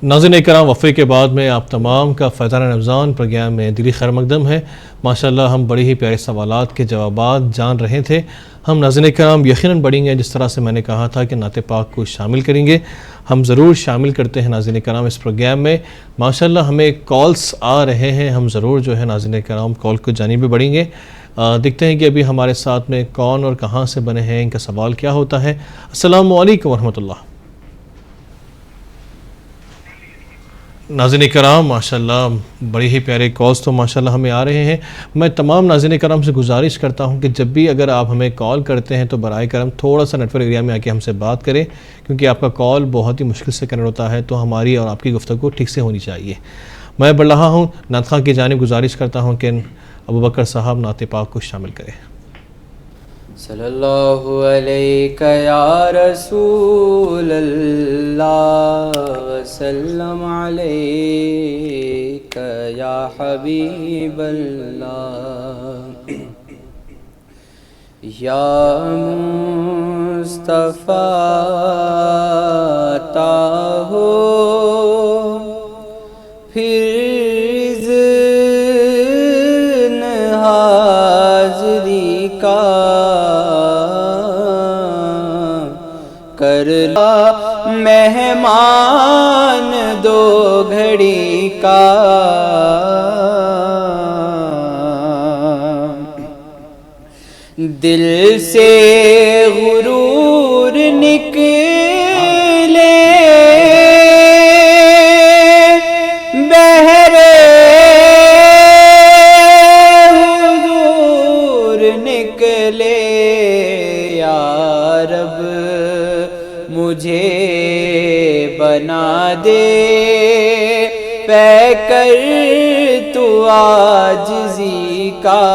ناظرین کرام، وقفے کے بعد میں آپ تمام کا فیضان رمضان پروگرام میں دلی خیر مقدم ہے۔ ماشاءاللہ ہم بڑے ہی پیارے سوالات کے جوابات جان رہے تھے۔ ہم ناظرین کرام یقیناً بڑھیں گے، جس طرح سے میں نے کہا تھا کہ نعت پاک کو شامل کریں گے، ہم ضرور شامل کرتے ہیں ناظرین کرام اس پروگرام میں۔ ماشاءاللہ ہمیں کالز آ رہے ہیں، ہم ضرور جو ہے ناظرین کرام کال کو جانب بھی بڑھیں گے۔ دیکھتے ہیں کہ ابھی ہمارے ساتھ میں کون اور کہاں سے بنے ہیں، ان کا سوال کیا ہوتا ہے۔ السلام علیکم ورحمۃ اللہ۔ ناظرین کرام ماشاءاللہ بڑے ہی پیارے کالز تو ماشاءاللہ ہمیں آ رہے ہیں۔ میں تمام ناظرین کرام سے گزارش کرتا ہوں کہ جب بھی اگر آپ ہمیں کال کرتے ہیں تو برائے کرم تھوڑا سا نیٹ ورک ایریا میں آ کے ہم سے بات کریں، کیونکہ آپ کا کال بہت ہی مشکل سے کنیکٹ ہوتا ہے، تو ہماری اور آپ کی گفتگو ٹھیک سے ہونی چاہیے۔ میں بڑھ رہا ہوں، نعت خواں کی جانب گزارش کرتا ہوں کہ ابوبکر صاحب نعت پاک کو شامل کریں۔ صلی اللہ علیک یا رسول اللہ وسلم علیک یا حبیب اللہ یا مصطفیٰ عطا ہو پھر اذن حاضری کا کر لا مہمان دو گھڑی کا دل سے غرور نکلے بہرے حضور نکلے یا رب مجھے بنا دے پے کر تو عاجزی کا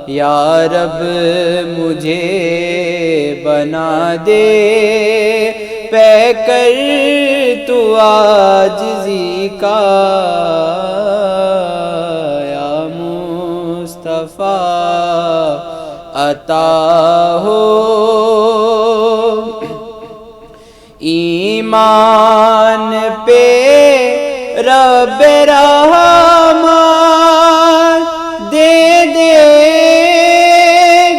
یا رب مجھے بنا دے پے کر تو عاجزی کا یا مصطفیٰ عطا ہو ایمان پہ رب رحمان دے دے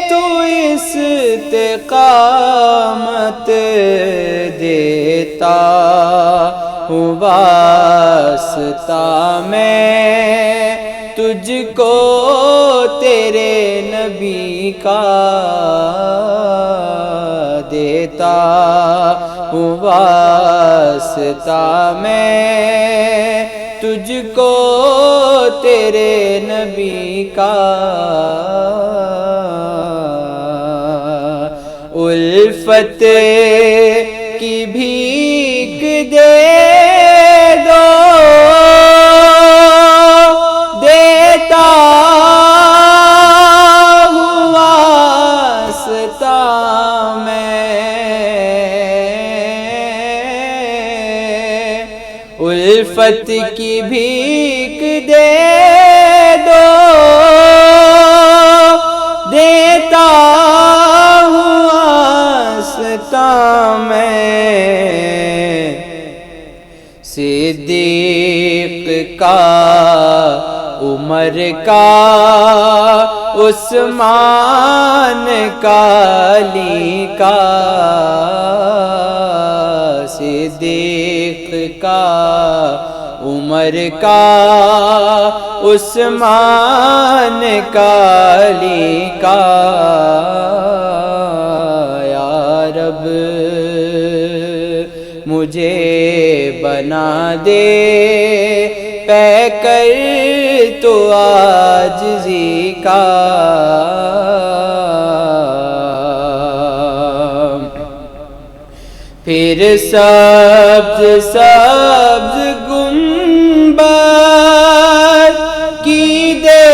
تو استقامت دیتا ہوں واسطہ میں تجھ کو تیرے نبی کا دیتا ہوں واسطہ میں تجھ کو تیرے نبی کا الفت کی بھیک دے دو دیتا ہوں واسطہ میں الفت کی بھیک دے دو دیتا ہوں واسطہ میں صدیق کا عمر کا عثمان کا علی کا صدیق کا عمر کا عثمان کا علی کا یا رب مجھے بنا دے پے کر تو عاجزی کا پھر سبز سبز گنبد کی دیکھ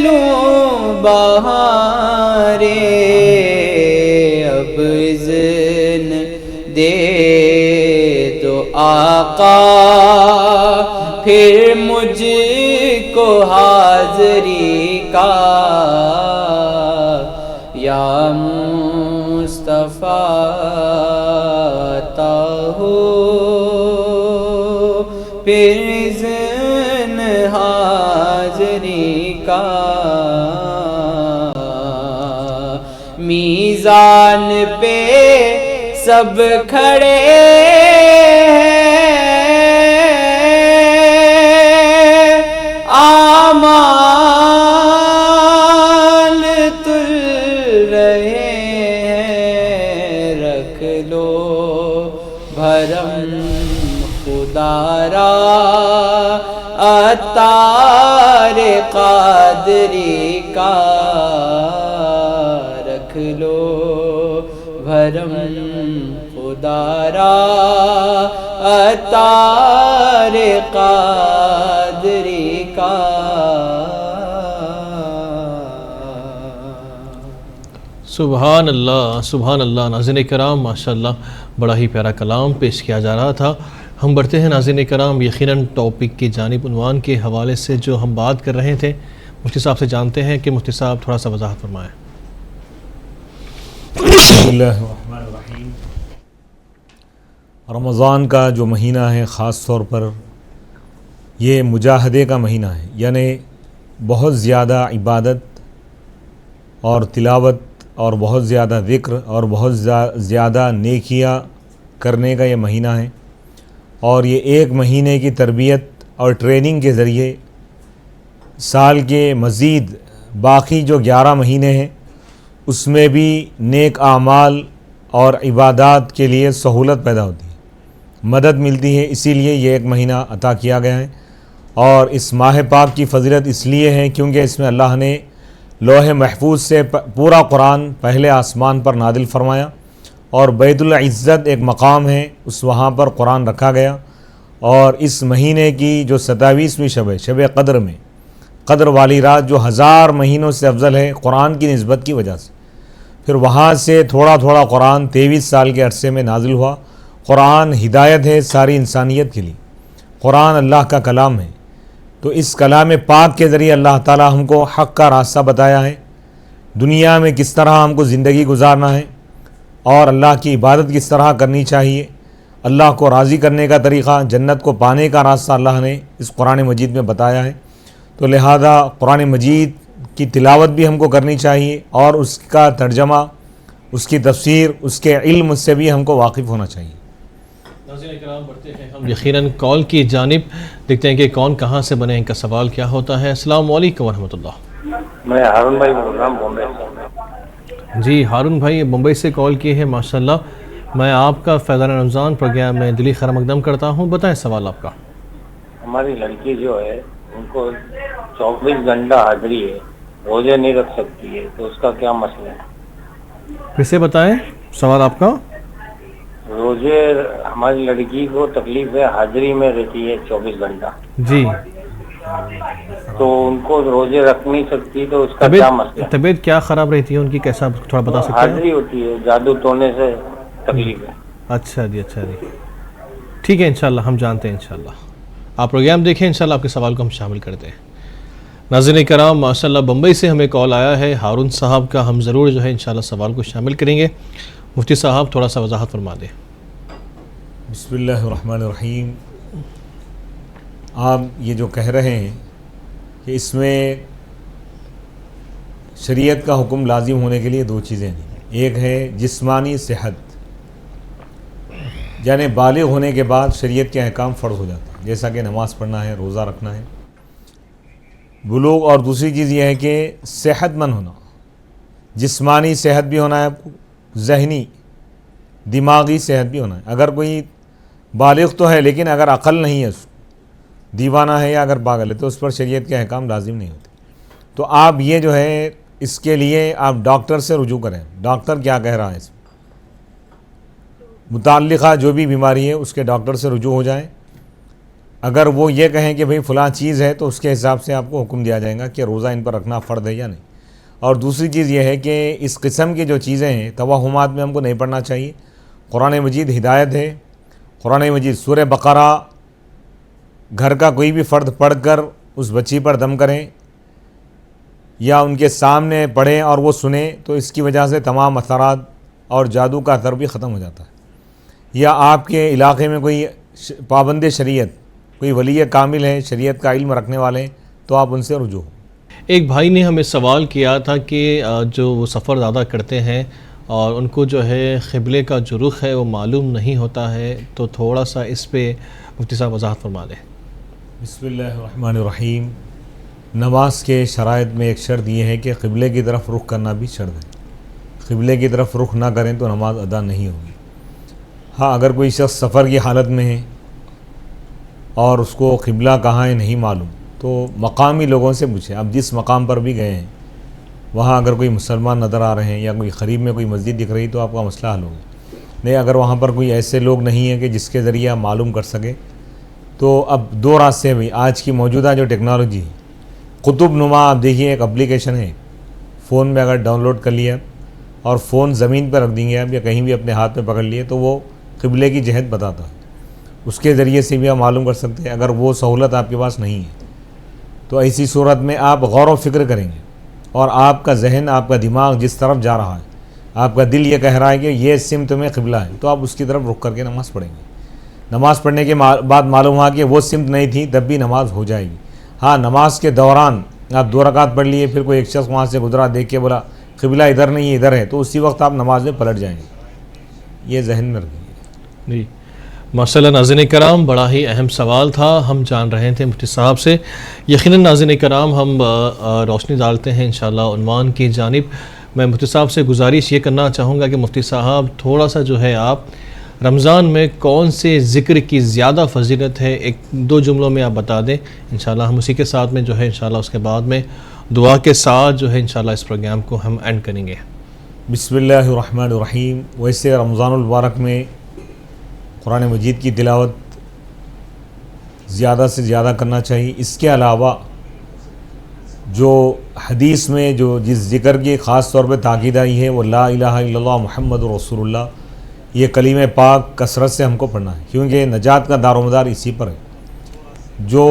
لوں بہاریں اب اذن دے تو آقا پھر مجھ کو حاضری کا یا مصطفیٰ ہو پھر اذن حاضری کا، میزان پہ سب کھڑے اعمال تل رہے ہیں، رکھ لو بھرم خدا را عطار قادری کا، رکھ لو بھرم خدا را عطار قادری کا۔ سبحان اللہ سبحان اللہ۔ ناظرین کرام ماشاءاللہ بڑا ہی پیارا کلام پیش کیا جا رہا تھا۔ ہم بڑھتے ہیں ناظرین کرام یقیناً ٹاپک کی جانب، عنوان کے حوالے سے جو ہم بات کر رہے تھے مفتی صاحب سے جانتے ہیں کہ مفتی صاحب تھوڑا سا وضاحت فرمائیں۔ بسم اللہ الرحمن الرحیم۔ رمضان کا جو مہینہ ہے خاص طور پر یہ مجاہدے کا مہینہ ہے، یعنی بہت زیادہ عبادت اور تلاوت اور بہت زیادہ ذکر اور بہت زیادہ نیکیاں کرنے کا یہ مہینہ ہے، اور یہ ایک مہینے کی تربیت اور ٹریننگ کے ذریعے سال کے مزید باقی جو 11 مہینے ہیں اس میں بھی نیک اعمال اور عبادات کے لیے سہولت پیدا ہوتی ہے، مدد ملتی ہے۔ اسی لیے یہ ایک مہینہ عطا کیا گیا ہے، اور اس ماہ پاک کی فضیلت اس لیے ہے کیونکہ اس میں اللہ نے لوح محفوظ سے پورا قرآن پہلے آسمان پر نازل فرمایا، اور بیت العزت ایک مقام ہے، اس وہاں پر قرآن رکھا گیا، اور اس مہینے کی جو 27ویں شب ہے، شب قدر میں، قدر والی رات جو 1000 مہینوں سے افضل ہے قرآن کی نسبت کی وجہ سے، پھر وہاں سے تھوڑا تھوڑا قرآن 23 سال کے عرصے میں نازل ہوا۔ قرآن ہدایت ہے ساری انسانیت کے لیے، قرآن اللہ کا کلام ہے، تو اس کلام پاک کے ذریعے اللہ تعالی ہم کو حق کا راستہ بتایا ہے، دنیا میں کس طرح ہم کو زندگی گزارنا ہے، اور اللہ کی عبادت کس طرح کرنی چاہیے، اللہ کو راضی کرنے کا طریقہ، جنت کو پانے کا راستہ اللہ نے اس قرآن مجید میں بتایا ہے۔ تو لہذا قرآن مجید کی تلاوت بھی ہم کو کرنی چاہیے، اور اس کا ترجمہ، اس کی تفسیر، اس کے علم سے بھی ہم کو واقف ہونا چاہیے۔ ناظرین کرام بڑھتے ہیں ہم یقیناً کال کی جانب، دیکھتے ہیں کہ کون کہاں سے بنے، ان کا سوال کیا ہوتا ہے۔ السلام علیکم ورحمۃ اللہ۔ میں ہارون بھائی بول رہا ہوں بمبئی سے۔ جی ہارون بھائی بمبئی سے کال کی ہے، ماشاءاللہ میں آپ کا فیضان رمضان پروگرام میں دلی خیر مقدم کرتا ہوں، بتائیں سوال آپ کا۔ ہماری لڑکی جو ہے ان کو 24 گھنٹہ حاضری ہے، روزے نہیں رکھ سکتی ہے، تو اس کا کیا مسئلہ ہے؟ پھر سے بتائیں سوال آپ کا۔ روزے ہماری لڑکی کو تکلیف ہے، حاضری میں رہتی ہے 24 گھنٹہ، جی تو ان کو روزے رکھ نہیں سکتی، تو اس کا کیا مسئلہ ہے؟ طبیعت کیا خراب رہتی ہے ان کی، کیسا تھوڑا بتا سکتے ہیں؟ حاضری ہوتی ہے، جادو ٹونے سے تکلیف ہے۔ اچھا جی ٹھیک ہے، انشاءاللہ ہم جانتے ہیں، انشاءاللہ آپ پروگرام دیکھیں، انشاءاللہ آپ کے سوال کو ہم شامل کرتے ہیں۔ ناظرین کرام ماشاءاللہ بمبئی سے ہمیں کال آیا ہے ہارون صاحب کا، ہم ضرور جو ہے انشاءاللہ سوال کو شامل کریں گے۔ مفتی صاحب تھوڑا سا وضاحت فرما دیں۔ بسم اللہ الرحمن الرحیم۔ آپ یہ جو کہہ رہے ہیں کہ اس میں شریعت کا حکم لازم ہونے کے لیے 2 چیزیں ہیں، ایک ہے جسمانی صحت، یعنی بالغ ہونے کے بعد شریعت کے احکام فرض ہو جاتے ہیں، جیسا کہ نماز پڑھنا ہے، روزہ رکھنا ہے، بلوغ، اور دوسری چیز یہ ہے کہ صحت مند ہونا، جسمانی صحت بھی ہونا ہے آپ کو، ذہنی دماغی صحت بھی ہونا ہے۔ اگر کوئی بالغ تو ہے لیکن اگر عقل نہیں ہے، اس دیوانہ ہے یا اگر پاگل ہے، تو اس پر شریعت کے احکام لازم نہیں ہوتے۔ تو آپ یہ جو ہے اس کے لیے آپ ڈاکٹر سے رجوع کریں، ڈاکٹر کیا کہہ رہا ہے اس میں، متعلقہ جو بھی بیماری ہے اس کے ڈاکٹر سے رجوع ہو جائیں۔ اگر وہ یہ کہیں کہ بھئی فلاں چیز ہے، تو اس کے حساب سے آپ کو حکم دیا جائے گا کہ روزہ ان پر رکھنا فرض ہے یا نہیں۔ اور دوسری چیز یہ ہے کہ اس قسم کی جو چیزیں ہیں توہمات میں ہم کو نہیں پڑھنا چاہیے۔ قرآن مجید ہدایت ہے، قرآن مجید سورہ بقرہ گھر کا کوئی بھی فرد پڑھ کر اس بچی پر دم کریں یا ان کے سامنے پڑھیں اور وہ سنیں، تو اس کی وجہ سے تمام اثرات اور جادو کا اثر بھی ختم ہو جاتا ہے۔ یا آپ کے علاقے میں کوئی پابند شریعت، کوئی ولی کامل ہے، شریعت کا علم رکھنے والے ہیں، تو آپ ان سے رجوع ہوں۔ ایک بھائی نے ہمیں سوال کیا تھا کہ جو وہ سفر زیادہ کرتے ہیں اور ان کو جو ہے قبلے کا جو رخ ہے وہ معلوم نہیں ہوتا ہے، تو تھوڑا سا اس پہ مفتی صاحب وضاحت فرما دیں۔ بسم اللہ الرحمن الرحیم۔ نماز کے شرائط میں ایک شرط یہ ہے کہ قبلے کی طرف رخ کرنا بھی شرط ہے۔ قبلے کی طرف رخ نہ کریں تو نماز ادا نہیں ہوگی۔ ہاں، اگر کوئی شخص سفر کی حالت میں ہے اور اس کو قبلہ کہاں ہے نہیں معلوم، تو مقامی لوگوں سے پوچھیں۔ اب جس مقام پر بھی گئے ہیں وہاں اگر کوئی مسلمان نظر آ رہے ہیں یا کوئی قریب میں کوئی مسجد دکھ رہی تو آپ کا مسئلہ حل ہوگا۔ نہیں، اگر وہاں پر کوئی ایسے لوگ نہیں ہیں کہ جس کے ذریعے آپ معلوم کر سکے، تو اب دو راستے بھی، آج کی موجودہ جو ٹیکنالوجی ہے، قطب نما، آپ دیکھیے ایک اپلیکیشن ہے، فون میں اگر ڈاؤن لوڈ کر لیا اور فون زمین پر رکھ دیں گے آپ یا کہیں بھی اپنے ہاتھ میں پکڑ لیے تو وہ قبلے کی جہت بتاتا ہے، اس کے ذریعے سے بھی آپ معلوم کر سکتے ہیں۔ اگر وہ سہولت آپ کے پاس نہیں ہے تو ایسی صورت میں آپ غور و فکر کریں گے اور آپ کا ذہن، آپ کا دماغ جس طرف جا رہا ہے، آپ کا دل یہ کہہ رہا ہے کہ یہ سمت میں قبلہ ہے، تو آپ اس کی طرف رخ کر کے نماز پڑھیں گے۔ نماز پڑھنے کے بعد معلوم ہوا کہ وہ سمت نہیں تھی، تب بھی نماز ہو جائے گی۔ ہاں، نماز کے دوران آپ 2 رکعت پڑھ لیے، پھر کوئی ایک شخص وہاں سے گزرا، دیکھ کے بولا قبلہ ادھر نہیں ہے ادھر ہے، تو اسی وقت آپ نماز میں پلٹ جائیں گے۔ یہ ذہن میں رکھیے۔ جی ماشاء اللہ ناظرین کرام، بڑا ہی اہم سوال تھا، ہم جان رہے تھے مفتی صاحب سے۔ یقیناً ناظرین کرام، ہم روشنی ڈالتے ہیں انشاءاللہ عنوان کی جانب۔ میں مفتی صاحب سے گزارش یہ کرنا چاہوں گا کہ مفتی صاحب تھوڑا سا جو ہے آپ رمضان میں کون سے ذکر کی زیادہ فضیلت ہے 1-2 جملوں میں آپ بتا دیں، انشاءاللہ ہم اسی کے ساتھ میں جو ہے انشاءاللہ اس کے بعد میں دعا کے ساتھ جو ہے انشاءاللہ اس پروگرام کو ہم اینڈ کریں گے۔ بسم اللہ الرحمن الرحیم۔ ویسے رمضان المبارک میں قرآن مجید کی تلاوت زیادہ سے زیادہ کرنا چاہیے۔ اس کے علاوہ جو حدیث میں جو جس ذکر کی خاص طور پہ تاکید آئی ہے وہ لا الہ الا اللہ محمد رسول اللہ، یہ کلمہ پاک کثرت سے ہم کو پڑھنا ہے، کیونکہ نجات کا دار و مدار اسی پر ہے۔ جو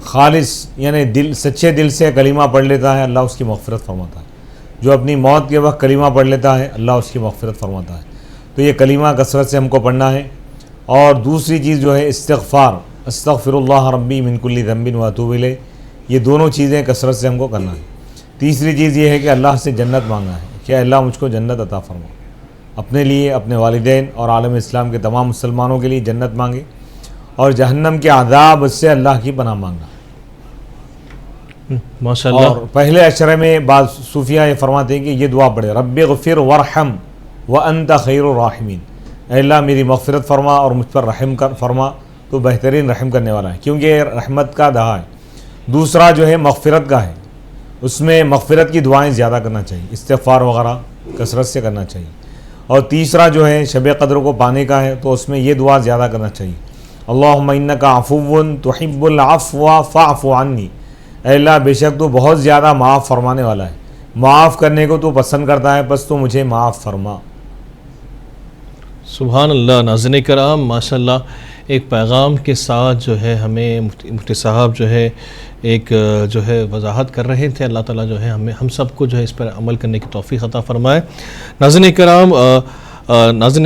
خالص یعنی دل، سچے دل سے کلمہ پڑھ لیتا ہے، اللہ اس کی مغفرت فرماتا ہے۔ جو اپنی موت کے وقت کلمہ پڑھ لیتا ہے، اللہ اس کی مغفرت فرماتا ہے۔ تو یہ کلمہ کثرت سے ہم کو پڑھنا ہے۔ اور دوسری چیز جو ہے استغفار، استغفر اللہ ربی من کل ذنب واتوب الیہ، یہ دونوں چیزیں کثرت سے ہم کو کرنا ہے۔ تیسری چیز یہ ہے کہ اللہ سے جنت مانگنا ہے کہ اللہ مجھ کو جنت عطا فرما، اپنے لیے، اپنے والدین اور عالم اسلام کے تمام مسلمانوں کے لیے جنت مانگے، اور جہنم کے عذاب سے اللہ کی پناہ مانگنا۔ ماشاءاللہ۔ اور پہلے عشرے میں بعض صوفیہ یہ فرماتے ہیں کہ یہ دعا پڑھے، رب اغفر وارحم وانت خیر الراحمین، اے اللہ میری مغفرت فرما اور مجھ پر رحم کر فرما، تو بہترین رحم کرنے والا ہے، کیونکہ یہ رحمت کا دہا ہے۔ دوسرا جو ہے مغفرت کا ہے، اس میں مغفرت کی دعائیں زیادہ کرنا چاہیے، استغفار وغیرہ کثرت سے کرنا چاہیے۔ اور تیسرا جو ہے شب قدر کو پانے کا ہے، تو اس میں یہ دعا زیادہ کرنا چاہیے، اللہم انک عفو تحب العفو فاعف عنی، اے اللہ بے شک تو بہت زیادہ معاف فرمانے والا ہے، معاف کرنے کو تو پسند کرتا ہے، بس تو مجھے معاف فرما۔ سبحان اللہ۔ ناظرین کرام، ماشاءاللہ ایک پیغام کے ساتھ جو ہے ہمیں مفتی صاحب جو ہے ایک جو ہے وضاحت کر رہے تھے۔ اللہ تعالیٰ جو ہے ہم سب کو جو ہے اس پر عمل کرنے کی توفیق عطا فرمائے۔ ناظرین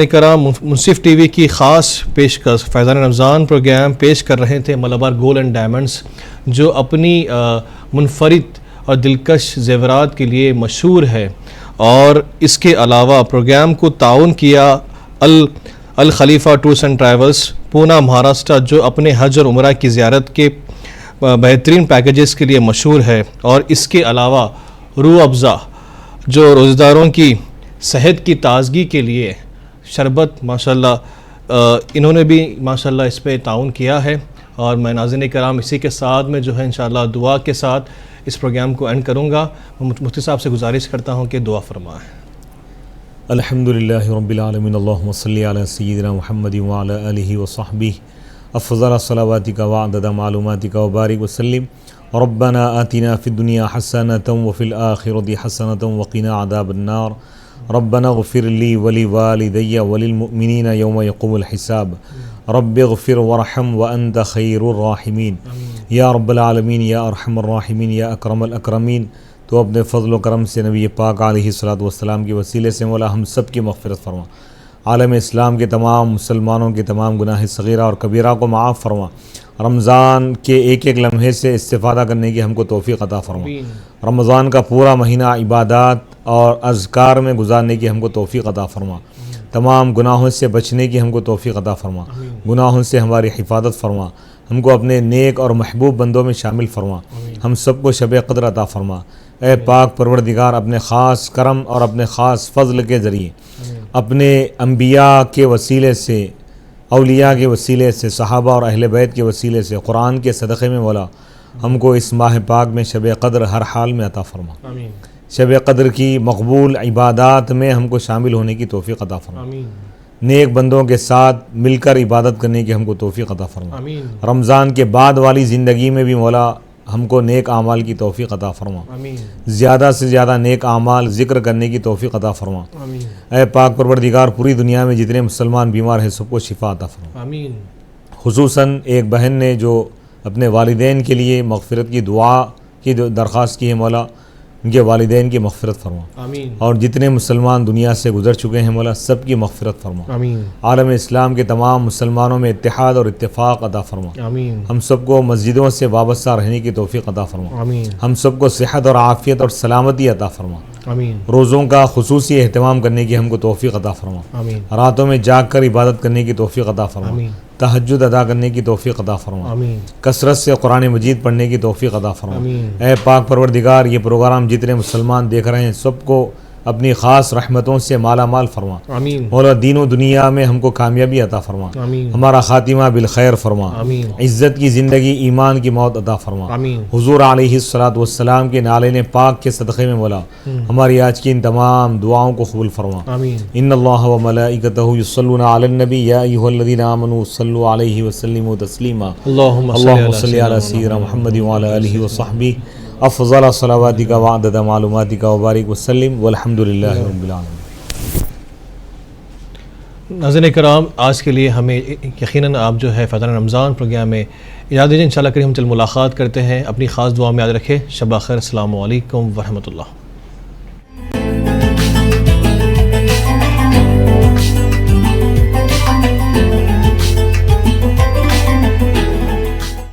کرام، منصف ٹی وی کی خاص پیشکش فیضان رمضان پروگرام پیش کر رہے تھے ملبار گولڈ اینڈ ڈائمنڈز، جو اپنی منفرد اور دلکش زیورات کے لیے مشہور ہے، اور اس کے علاوہ پروگرام کو تعاون کیا الخلیفہ ٹورس اینڈ ٹریولز پونا مہاراشٹر، جو اپنے حج اور عمرہ کی زیارت کے بہترین پیکیجز کے لیے مشہور ہے، اور اس کے علاوہ روح افزا جو روزہ داروں کی صحت کی تازگی کے لیے شربت، ماشاءاللہ انہوں نے بھی ماشاءاللہ اس پہ تعاون کیا ہے۔ اور میں ناظرین کرام اسی کے ساتھ میں جو ہے انشاءاللہ دعا کے ساتھ اس پروگرام کو اینڈ کروں گا۔ مفتی صاحب سے گزارش کرتا ہوں کہ دعا فرمائیں۔ الحمدللہ رب العالمین، اللہم صلی علی سیدنا محمد وعلی آلہ وصحبہ افضل صلواتک وعدد معلوماتک وبارک وسلم۔ ربنا آتنا فی الدنیا حسنۃ وفی الآخرۃ حسنۃ وقنا عذاب النار۔ ربنا اغفر لی ولوالدی وللمؤمنین یوم یقوم الحساب۔ رب اغفر وارحم وانت خیر الراحمین۔ یا رب العالمین، یا ارحم الراحمین، یا اکرم الاکرمین، تو اپنے فضل و کرم سے نبی پاک علیہ الصلوۃ والسلام کے وسیلے سے مولا ہم سب کی مغفرت فرما۔ عالم اسلام کے تمام مسلمانوں کے تمام گناہ صغیرہ اور کبیرہ کو معاف فرما، رمضان کے ایک ایک لمحے سے استفادہ کرنے کی ہم کو توفیق عطا فرما، رمضان کا پورا مہینہ عبادات اور اذکار میں گزارنے کی ہم کو توفیق عطا فرما، تمام گناہوں سے بچنے کی ہم کو توفیق عطا فرما، گناہوں سے ہماری حفاظت فرما، ہم کو اپنے نیک اور محبوب بندوں میں شامل فرما، ہم سب کو شب قدر عطا فرما۔ اے پاک پروردگار، اپنے خاص کرم اور اپنے خاص فضل کے ذریعے اپنے انبیاء کے وسیلے سے، اولیاء کے وسیلے سے، صحابہ اور اہل بیت کے وسیلے سے، قرآن کے صدقے میں مولا ہم کو اس ماہ پاک میں شب قدر ہر حال میں عطا فرما، شب قدر کی مقبول عبادات میں ہم کو شامل ہونے کی توفیق عطا فرما، نیک بندوں کے ساتھ مل کر عبادت کرنے کی ہم کو توفیق عطا فرما، رمضان کے بعد والی زندگی میں بھی مولا ہم کو نیک اعمال کی توفیق عطا فرما، زیادہ سے زیادہ نیک اعمال ذکر کرنے کی توفیق عطا فرما۔ اے پاک پروردگار، پوری دنیا میں جتنے مسلمان بیمار ہیں سب کو شفا عطا فرما۔ خصوصاً ایک بہن نے جو اپنے والدین کے لیے مغفرت کی دعا کی درخواست کی ہے، مولا ان کے والدین کی مغفرت فرما، اور جتنے مسلمان دنیا سے گزر چکے ہیں مولا سب کی مغفرت فرما، عالم اسلام کے تمام مسلمانوں میں اتحاد اور اتفاق عطا فرما، ہم سب کو مسجدوں سے وابستہ رہنے کی توفیق عطا فرما، ہم سب کو صحت اور عافیت اور سلامتی عطا فرما، روزوں کا خصوصی اہتمام کرنے کی ہم کو توفیق عطا فرما، راتوں میں جاگ کر عبادت کرنے کی توفیق عطا فرما، تہجد ادا کرنے کی توفیق عطا فرما، کثرت سے قرآن مجید پڑھنے کی توفیق عطا فرما۔ اے پاک پروردگار، یہ پروگرام جتنے مسلمان دیکھ رہے ہیں سب کو اپنی خاص رحمتوں سے مالا مال فرما، مولا دین و دنیا میں ہم کو کامیابی عطا فرما، ہمارا خاتمہ بالخیر فرما، عزت کی زندگی، ایمان کی موت عطا فرما، حضور علیہ الصلوۃ والسلام کے نالین پاک کے صدقے میں مولا ہماری آج کی ان تمام دعاؤں کو قبول فرما۔ ان اللہ و ملائکتہ یصلون علی النبی یا ایھا الذین آمنوا صلوا علیہ وسلموا تسلیما، اللهم صل علی سیدنا محمد وعلی آلہ وصحبہ افضل صلواتک وعدد معلوماتک وبارک وسلم والحمد للہ رب العالمین۔ ناظرین کرام، آج کے لیے ہمیں یقیناً آپ جو ہے فیضان رمضان پروگرام میں اجازت دیجیے، انشاءاللہ کریم ہم چل ملاقات کرتے ہیں، اپنی خاص دعا میں یاد رکھیں، شب بخیر، السلام علیکم ورحمۃ اللہ۔